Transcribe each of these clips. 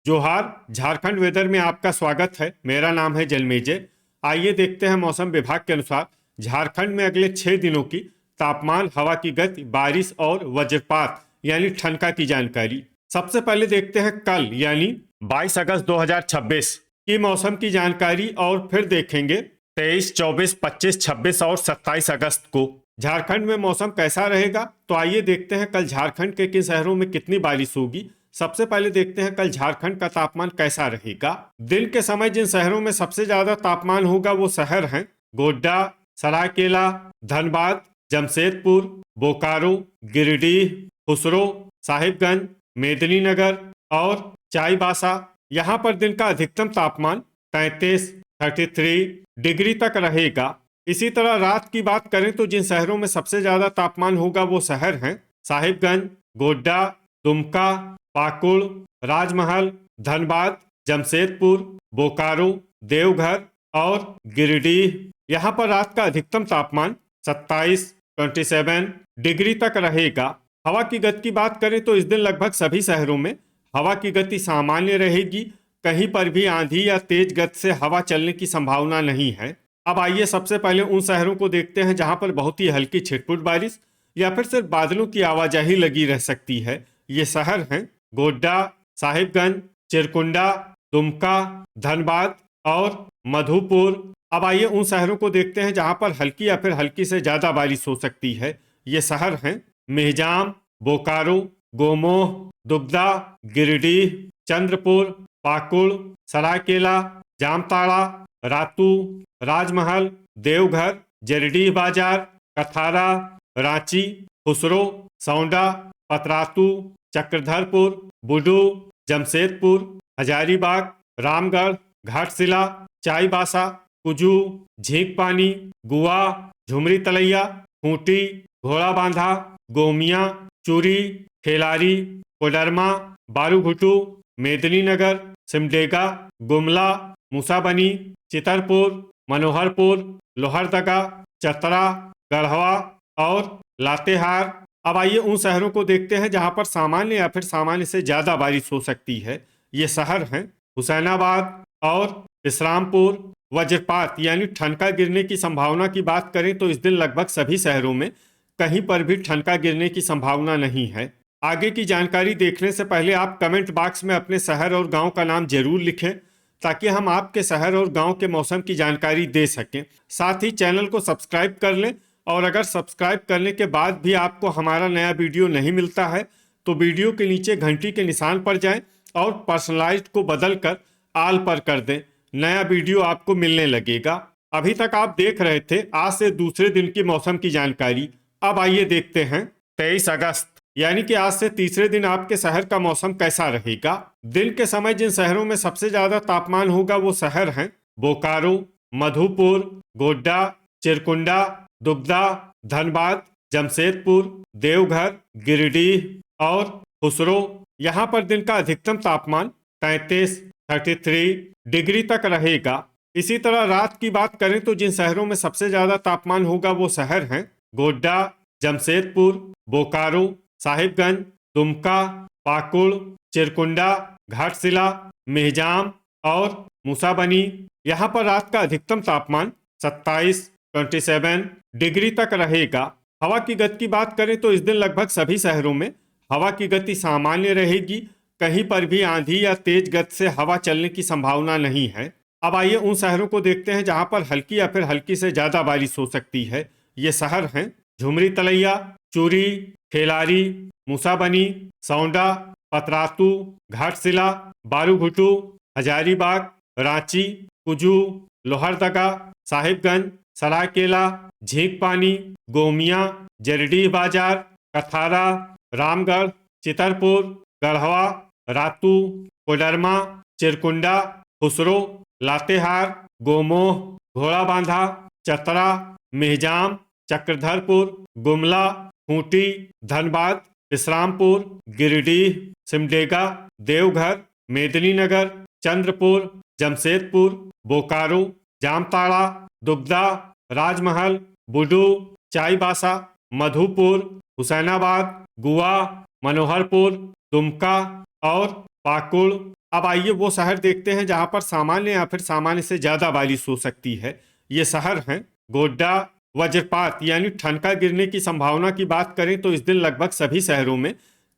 जोहार। झारखंड वेदर में आपका स्वागत है। मेरा नाम है जलमेजय। आइए देखते हैं मौसम विभाग के अनुसार झारखंड में अगले 6 दिनों की तापमान, हवा की गति, बारिश और वज्रपात यानी ठनका की जानकारी। सबसे पहले देखते हैं कल यानी 22 अगस्त 2026 की मौसम की जानकारी और फिर देखेंगे 23, 24, 25, 26 और 27 अगस्त को झारखंड में मौसम कैसा रहेगा। तो आइए देखते हैं कल झारखंड के किन शहरों में कितनी बारिश होगी। सबसे पहले देखते हैं कल झारखंड का तापमान कैसा रहेगा। दिन के समय जिन शहरों में सबसे ज्यादा तापमान होगा वो शहर हैं गोड्डा, सरायकेला, धनबाद, जमशेदपुर, बोकारो, गिरिडीह, खुसरो, साहिबगंज, मेदिनीनगर और चाईबासा। यहाँ पर दिन का अधिकतम तापमान 33 डिग्री तक रहेगा। इसी तरह रात की बात करें तो जिन शहरों में सबसे ज्यादा तापमान होगा वो शहर हैं साहिबगंज, गोड्डा, दुमका, पाकुड़, राजमहल, धनबाद, जमशेदपुर, बोकारो, देवघर और गिरिडीह। यहाँ पर रात का अधिकतम तापमान 27 डिग्री तक रहेगा। हवा की गति की बात करें तो इस दिन लगभग सभी शहरों में हवा की गति सामान्य रहेगी। कहीं पर भी आंधी या तेज गति से हवा चलने की संभावना नहीं है। अब आइए सबसे पहले उन शहरों को देखते हैं जहां पर बहुत ही हल्की छिटपुट बारिश या फिर सिर्फ बादलों की आवाजाही लगी रह सकती है। ये शहर हैं गोड्डा, साहिबगंज, चिरकुंडा, दुमका, धनबाद और मधुपुर। अब आइए उन शहरों को देखते हैं जहां पर हल्की या फिर हल्की से ज्यादा बारिश हो सकती है। ये शहर हैं मेहजाम, बोकारो, गोमोह, दुगदा, गिरिडीह, चंद्रपुर, पाकुड़, सरायकेला, जामताड़ा, रातू, राजमहल, देवघर, जरडीह बाजार, कथारा, रांची, खुसरो, सौंडा, पतरातू, चक्रधरपुर, बुडू, जमशेदपुर, हजारीबाग, रामगढ़, घाटशिला, चाईबासा, कुजू, झींकपानी, गुआ, झुमरी तलैया, खूंटी, घोड़ाबांधा, गोमिया, चूरी, खेलारी, कोडरमा, बारूघुटू, मेदिनीनगर, सिमडेगा, गुमला, मूसाबनी, चितरपुर, मनोहरपुर, लोहरदगा, चतरा, गढ़वा और लातेहार। अब आइए उन शहरों को देखते हैं जहां पर सामान्य या फिर सामान्य से ज्यादा बारिश हो सकती है। ये शहर हैं हुसैनाबाद और इस्लामपुर। वज्रपात यानी ठनका गिरने की संभावना की बात करें तो इस दिन लगभग सभी शहरों में कहीं पर भी ठनका गिरने की संभावना नहीं है। आगे की जानकारी देखने से पहले आप कमेंट बॉक्स में अपने शहर और गांव का नाम जरूर लिखें ताकि हम आपके शहर और गांव के मौसम की जानकारी दे सकें। साथ ही चैनल को सब्सक्राइब कर लें और अगर सब्सक्राइब करने के बाद भी आपको हमारा नया वीडियो नहीं मिलता है तो वीडियो के नीचे घंटी के निशान पर जाएं और पर्सनलाइज्ड को बदल कर आल पर कर दें। नया वीडियो आपको मिलने लगेगा। अभी तक आप देख रहे थे आज से दूसरे दिन की मौसम की जानकारी। अब आइए देखते हैं 23 अगस्त यानी कि आज से तीसरे दिन आपके शहर का मौसम कैसा रहेगा। दिन के समय जिन शहरों में सबसे ज्यादा तापमान होगा वो शहर हैं बोकारो, मधुपुर, गोड्डा, चिरकुंडा, दुगदा, धनबाद, जमशेदपुर, देवघर, गिरिडीह और खुसरो। यहाँ पर दिन का अधिकतम तापमान 33 डिग्री तक रहेगा। इसी तरह रात की बात करें तो जिन शहरों में सबसे ज्यादा तापमान होगा वो शहर हैं गोड्डा, जमशेदपुर, बोकारो, साहिबगंज, दुमका, पाकुड़, चिरकुंडा, घाटशिला, मेहजाम और मूसाबनी। यहाँ पर रात का अधिकतम तापमान 27 डिग्री तक रहेगा। हवा की गति की बात करें तो इस दिन लगभग सभी शहरों में हवा की गति सामान्य रहेगी। कहीं पर भी आंधी या तेज गति से हवा चलने की संभावना नहीं है। अब आइए उन शहरों को देखते हैं जहां पर हल्की या फिर हल्की से ज्यादा बारिश हो सकती है। ये शहर हैं झुमरी तलैया, चूरी, खेलारी, मूसाबनी, सौंडा, पतरातू, घाटशिला, बारूघुटू, हजारीबाग, रांची, कुजू, लोहरदगा, साहिबगंज, सरायकेला, झींकपानी, गोमिया, जरडीह बाजार, कथारा, रामगढ़, चितरपुर, गढ़वा, रातू, कोडरमा, चिरकुंडा, खुसरो, लातेहार, गोमोह, घोड़ाबांधा, चतरा, मेहजाम, चक्रधरपुर, गुमला, खूंटी, धनबाद, इस्लामपुर, गिरिडीह, सिमडेगा, देवघर, मेदिनीनगर, चंद्रपुर, जमशेदपुर, बोकारो, जामताड़ा, दुगदा, राजमहल, बुडू, चाईबासा, मधुपुर, हुसैनाबाद, गुआ, मनोहरपुर, दुमका और पाकुड़। अब आइए वो शहर देखते हैं जहां पर सामान्य या फिर सामान्य से ज्यादा बारिश हो सकती है। ये शहर हैं गोड्डा। वज्रपात यानी ठनका गिरने की संभावना की बात करें तो इस दिन लगभग सभी शहरों में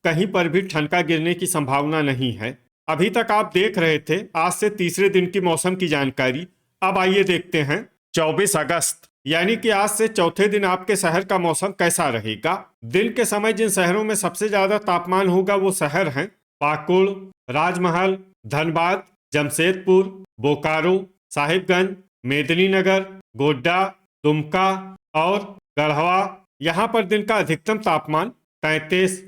कहीं पर भी ठनका गिरने की संभावना नहीं है। अभी तक आप देख रहे थे आज से तीसरे दिन की मौसम की जानकारी। अब आइए देखते हैं 24 अगस्त यानी कि आज से चौथे दिन आपके शहर का मौसम कैसा रहेगा। दिन के समय जिन शहरों में सबसे ज्यादा तापमान होगा वो शहर हैं पाकुड़, राजमहल, धनबाद, जमशेदपुर, बोकारो, साहिबगंज, मेदिनीनगर, गोड्डा, दुमका और गढ़वा। यहाँ पर दिन का अधिकतम तापमान 33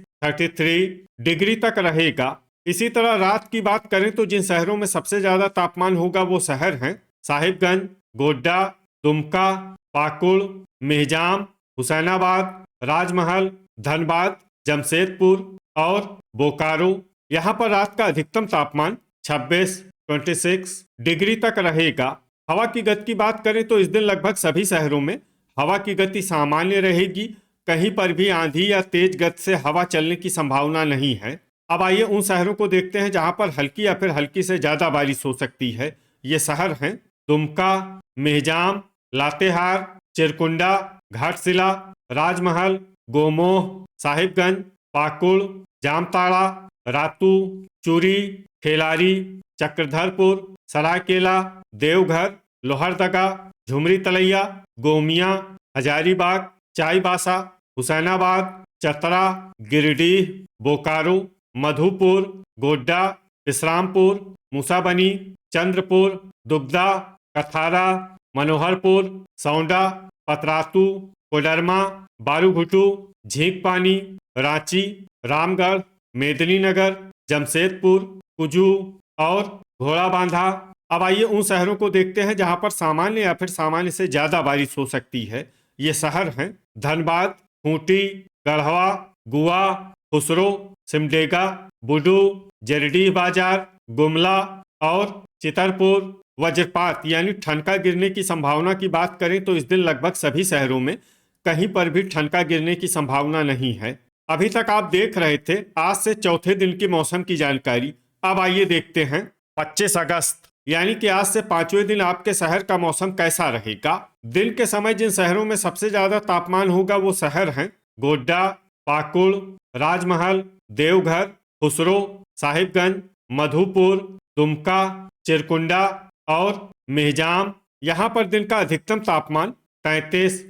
डिग्री तक रहेगा। इसी तरह रात की बात करें तो जिन शहरों में सबसे ज्यादा तापमान होगा वो शहर हैं साहिबगंज, गोड्डा, दुमका, पाकुड़, मेहजाम, हुसैनाबाद, राजमहल, धनबाद, जमशेदपुर और बोकारो। यहाँ पर रात का अधिकतम तापमान 26 डिग्री तक रहेगा। हवा की गति की बात करें तो इस दिन लगभग सभी शहरों में हवा की गति सामान्य रहेगी। कहीं पर भी आंधी या तेज गति से हवा चलने की संभावना नहीं है। अब आइए उन शहरों को देखते हैं जहां पर हल्की या फिर हल्की से ज्यादा बारिश हो सकती है। ये शहर हैं दुमका, मेहजाम, लातेहार, चिरकुंडा, घाटशिला, राजमहल, गोमोह, साहिबगंज, पाकुड़, जामताड़ा, रातू, चूरी, खेलारी, चक्रधरपुर, सरायकेला, देवघर, लोहरदगा, झुमरी तलैया, गोमिया, हजारीबाग, चाईबासा, हुसैनाबाद, चतरा, गिरिडीह, बोकारो, मधुपुर, गोड्डा, विश्रामपुर, मूसाबनी, चंद्रपुर, दुगदा, कथारा, मनोहरपुर, सौंडा, पतरातू, कोडरमा, बारूघुटू, झींकपानी, रांची, रामगढ़, मेदिनीनगर, जमशेदपुर, कुजू और घोड़ाबांधा। अब आइए उन शहरों को देखते हैं जहां पर सामान्य या फिर सामान्य से ज्यादा बारिश हो सकती है। ये शहर हैं धनबाद, खूंटी, गढ़वा, गुआ, खुसरो, सिमडेगा, बुडू, जरडीह बाजार, गुमला और चितरपुर। वज्रपात यानी ठनका गिरने की संभावना की बात करें तो इस दिन लगभग सभी शहरों में कहीं पर भी ठनका गिरने की संभावना नहीं है। अभी तक आप देख रहे थे आज से चौथे दिन की मौसम की जानकारी। अब आइए देखते हैं 25 अगस्त यानी कि आज से पांचवें दिन आपके शहर का मौसम कैसा रहेगा। दिन के समय जिन शहरों में सबसे ज्यादा तापमान होगा वो शहर हैं गोड्डा, पाकुड़, राजमहल, देवघर, खुसरो, साहिबगंज, मधुपुर, दुमका, चिरकुंडा और मेहजाम। यहाँ पर दिन का अधिकतम तापमान 33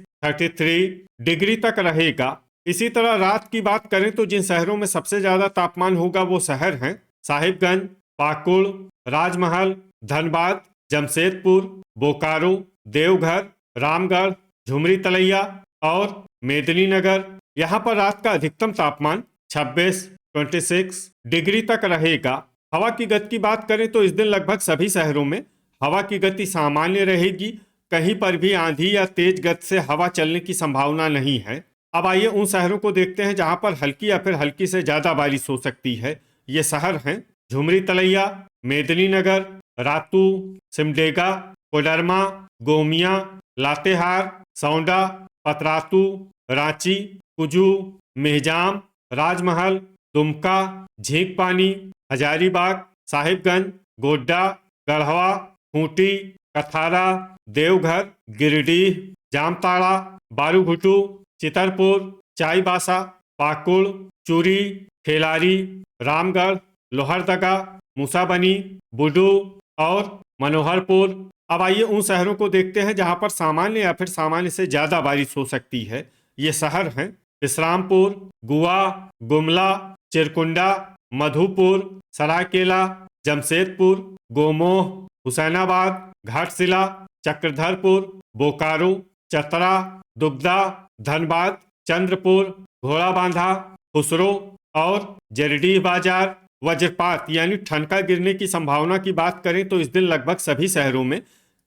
डिग्री तक रहेगा। इसी तरह रात की बात करें तो जिन शहरों में सबसे ज्यादा तापमान होगा वो शहर हैं साहिबगंज, पाकुड़, राजमहल, धनबाद, जमशेदपुर, बोकारो, देवघर, रामगढ़, झुमरी तलैया और मेदिनीनगर। यहाँ पर रात का अधिकतम तापमान 26 डिग्री तक रहेगा। हवा की गति की बात करें तो इस दिन लगभग सभी शहरों में हवा की गति सामान्य रहेगी। कहीं पर भी आंधी या तेज गति से हवा चलने की संभावना नहीं है। अब आइए उन शहरों को देखते हैं जहां पर हल्की या फिर हल्की से ज्यादा बारिश हो सकती है। ये शहर हैं झुमरी तलैया, मेदिनीनगर, रातू, सिमडेगा, कोडरमा, गोमिया, लातेहार, सौंडा, पतरातू, रांची, कुजू, मेहजाम, राजमहल, दुमका, झींकपानी, हजारीबाग, साहिबगंज, गोड्डा, गढ़वा, खूंटी, कथारा, देवघर, गिरिडीह, जामताड़ा, बारूघुटू, चितरपुर, चाईबासा, पाकुड़, चूरी, खेलारी, रामगढ़, लोहरदगा, मूसाबनी, बुडू और मनोहरपुर। अब आइए उन शहरों को देखते हैं जहां पर सामान्य या फिर सामान्य से ज्यादा बारिश हो सकती है। ये शहर हैं विश्रामपुर, गुआ, गुमला, चिरकुंडा, मधुपुर, सरायकेला, जमशेदपुर, गोमोह, हुसैनाबाद, घाटशिला, चक्रधरपुर, बोकारो, चतरा, दुगदा, धनबाद, चंद्रपुर, घोड़ाबांधा, खुसरो और जरडीह बाजार। वज्रपात यानी ठनका गिरने की संभावना की बात करें तो इस दिन लगभग सभी शहरों में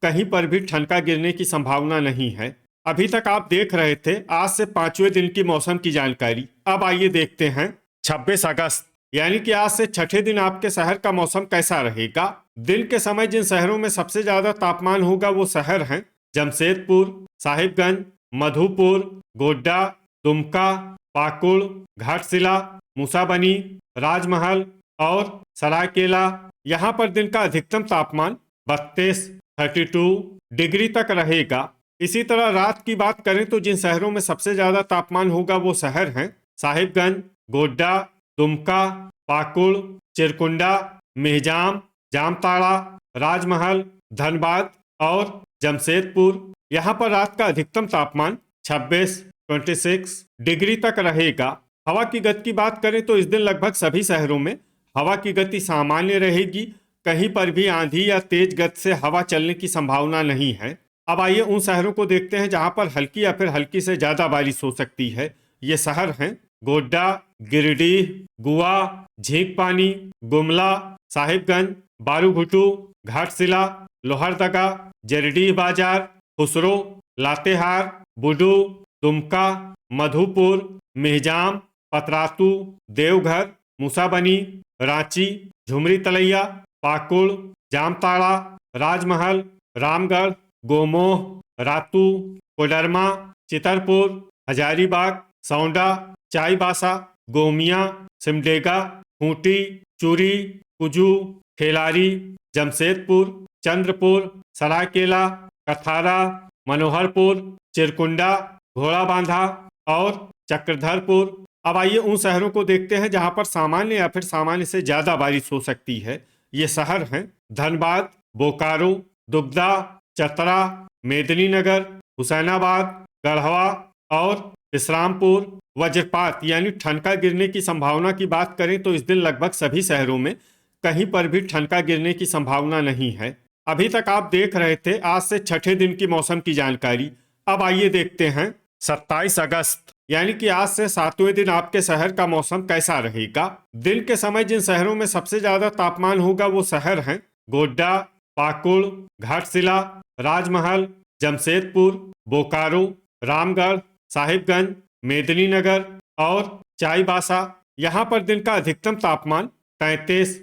कहीं पर भी ठनका गिरने की संभावना नहीं है। अभी तक आप देख रहे थे आज से पांचवें दिन की मौसम की जानकारी। अब आइए देखते हैं 26 अगस्त यानी कि आज से छठे दिन आपके शहर का मौसम कैसा रहेगा। दिन के समय जिन शहरों में सबसे ज्यादा तापमान होगा वो शहर हैं जमशेदपुर, साहिबगंज, मधुपुर, गोड्डा, दुमका, पाकुड़, घाटशिला, मूसाबनी, राजमहल और सरायकेला, यहाँ पर दिन का अधिकतम तापमान 32 डिग्री तक रहेगा। इसी तरह रात की बात करें तो जिन शहरों में सबसे ज्यादा तापमान होगा वो शहर हैं साहिबगंज, गोड्डा, दुमका, पाकुड़, चिरकुंडा, मेहजाम, जामताड़ा, राजमहल, धनबाद और जमशेदपुर। यहाँ पर रात का अधिकतम तापमान 26 डिग्री तक रहेगा। हवा की गति की बात करें तो इस दिन लगभग सभी शहरों में हवा की गति सामान्य रहेगी। कहीं पर भी आंधी या तेज गति से हवा चलने की संभावना नहीं है। अब आइए उन शहरों को देखते हैं जहां पर हल्की या फिर हल्की से ज्यादा बारिश हो सकती है। ये शहर हैं गोड्डा, गिरिडीह, गुआ, झींकपानी, गुमला, साहिबगंज, बारूघुटू, घाटशिला, लोहरदगा, जरीडीह बाजार, खुसरो, लातेहार, बुडू, दुमका, मधुपुर, मेहजाम, पतरातू, देवघर, मूसाबनी, रांची, झुमरी तलैया, पाकुड़, जामताड़ा, राजमहल, रामगढ़, गोमोह, रातू, कोडरमा, चितरपुर, हजारीबाग, सौंडा, चाईबासा, गोमिया, सिमडेगा, खूंटी, चूरी, कुजू, खेलारी, जमशेदपुर, चंद्रपुर, सरायकेला, कथारा, मनोहरपुर, चिरकुंडा, घोड़ाबांधा और चक्रधरपुर। अब आइए उन शहरों को देखते हैं जहां पर सामान्य या फिर सामान्य से ज्यादा बारिश हो सकती है। ये शहर हैं धनबाद, बोकारो, दुगदा, चतरा, मेदिनीनगर, हुसैनाबाद, गढ़वा और इस्लामपुर। वज्रपात यानी ठनका गिरने की संभावना की बात करें तो इस दिन लगभग सभी शहरों में कहीं पर भी ठनका गिरने की संभावना नहीं है। अभी तक आप देख रहे थे आज से छठे दिन की मौसम की जानकारी। अब आइए देखते हैं 27 अगस्त यानी कि आज से 7वें दिन आपके शहर का मौसम कैसा रहेगा। दिन के समय जिन शहरों में सबसे ज्यादा तापमान होगा वो शहर हैं गोड्डा, पाकुड़, घाटशिला, राजमहल, जमशेदपुर, बोकारो, रामगढ़, साहिबगंज, मेदिनीनगर और चाईबासा। यहाँ पर दिन का अधिकतम तापमान 33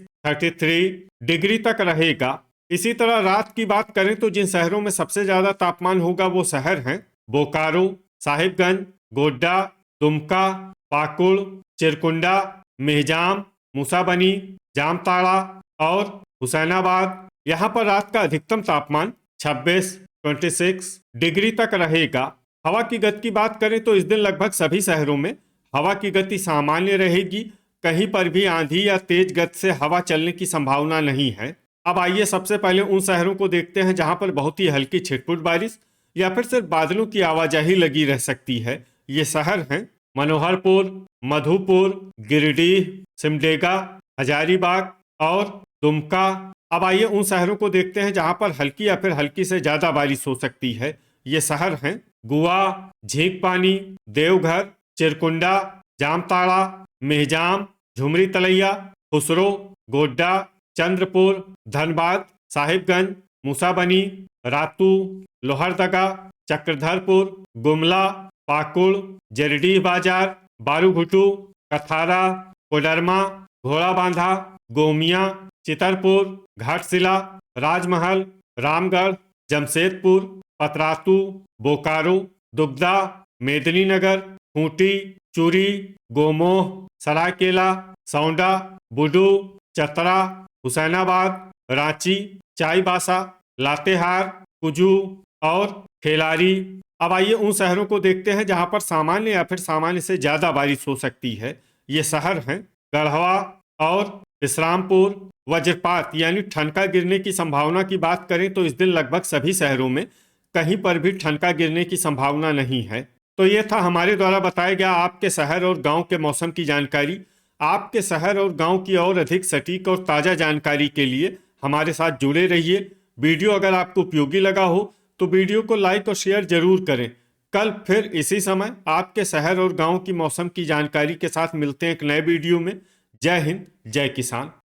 डिग्री तक रहेगा। इसी तरह रात की बात करें तो जिन शहरों में सबसे ज्यादा तापमान होगा वो शहर हैं बोकारो, साहिबगंज, गोड्डा, दुमका, पाकुड़, चिरकुंडा, मेहजाम, मूसाबनी, जामताड़ा और हुसैनाबाद। यहाँ पर रात का अधिकतम तापमान 26 डिग्री तक रहेगा। हवा की गति की बात करें तो इस दिन लगभग सभी शहरों में हवा की गति सामान्य रहेगी। कहीं पर भी आंधी या तेज गति से हवा चलने की संभावना नहीं है। अब आइए सबसे पहले उन शहरों को देखते हैं जहां पर बहुत ही हल्की छिटपुट बारिश या फिर सिर्फ बादलों की आवाजाही लगी रह सकती है। ये शहर हैं मनोहरपुर, मधुपुर, गिरिडीह, सिमडेगा, हजारीबाग और दुमका। अब आइए उन शहरों को देखते हैं जहां पर हल्की या फिर हल्की से ज्यादा बारिश हो सकती है। ये शहर हैं गुआ, झींकपानी, देवघर, चिरकुंडा, जामताड़ा, मेहजाम, झुमरी तलैया, खुसरो, गोड्डा, चंद्रपुर, धनबाद, साहिबगंज, मूसाबनी, रातू, लोहरदगा, चक्रधरपुर, गुमला, पाकुड़, जरीडीह बाजार, बारूघुटू, कथारा, कोडरमा, घोड़ाबांधा, गोमिया, चितरपुर, घाटशिला, राजमहल, रामगढ़, जमशेदपुर, पतरातू, बोकारो, दुगदा, मेदिनीनगर, खूंटी, चूरी, गोमोह, सरायकेला, सौंडा, बुडू, चतरा, हुसैनाबाद, रांची, चाईबासा, लातेहार, कुजू और खेलारी। अब आइए उन शहरों को देखते हैं जहां पर सामान्य या फिर सामान्य से ज्यादा बारिश हो सकती है। ये शहर हैं गढ़वा और इस्लामपुर। वज्रपात यानी ठनका गिरने की संभावना की बात करें तो इस दिन लगभग सभी शहरों में कहीं पर भी ठनका गिरने की संभावना नहीं है। तो ये था हमारे द्वारा बताया गया आपके शहर और गांव के मौसम की जानकारी। आपके शहर और गांव की और अधिक सटीक और ताज़ा जानकारी के लिए हमारे साथ जुड़े रहिए। वीडियो अगर आपको उपयोगी लगा हो तो वीडियो को लाइक और शेयर जरूर करें। कल फिर इसी समय आपके शहर और गांव की मौसम की जानकारी के साथ मिलते हैं एक नए वीडियो में। जय हिंद, जय किसान।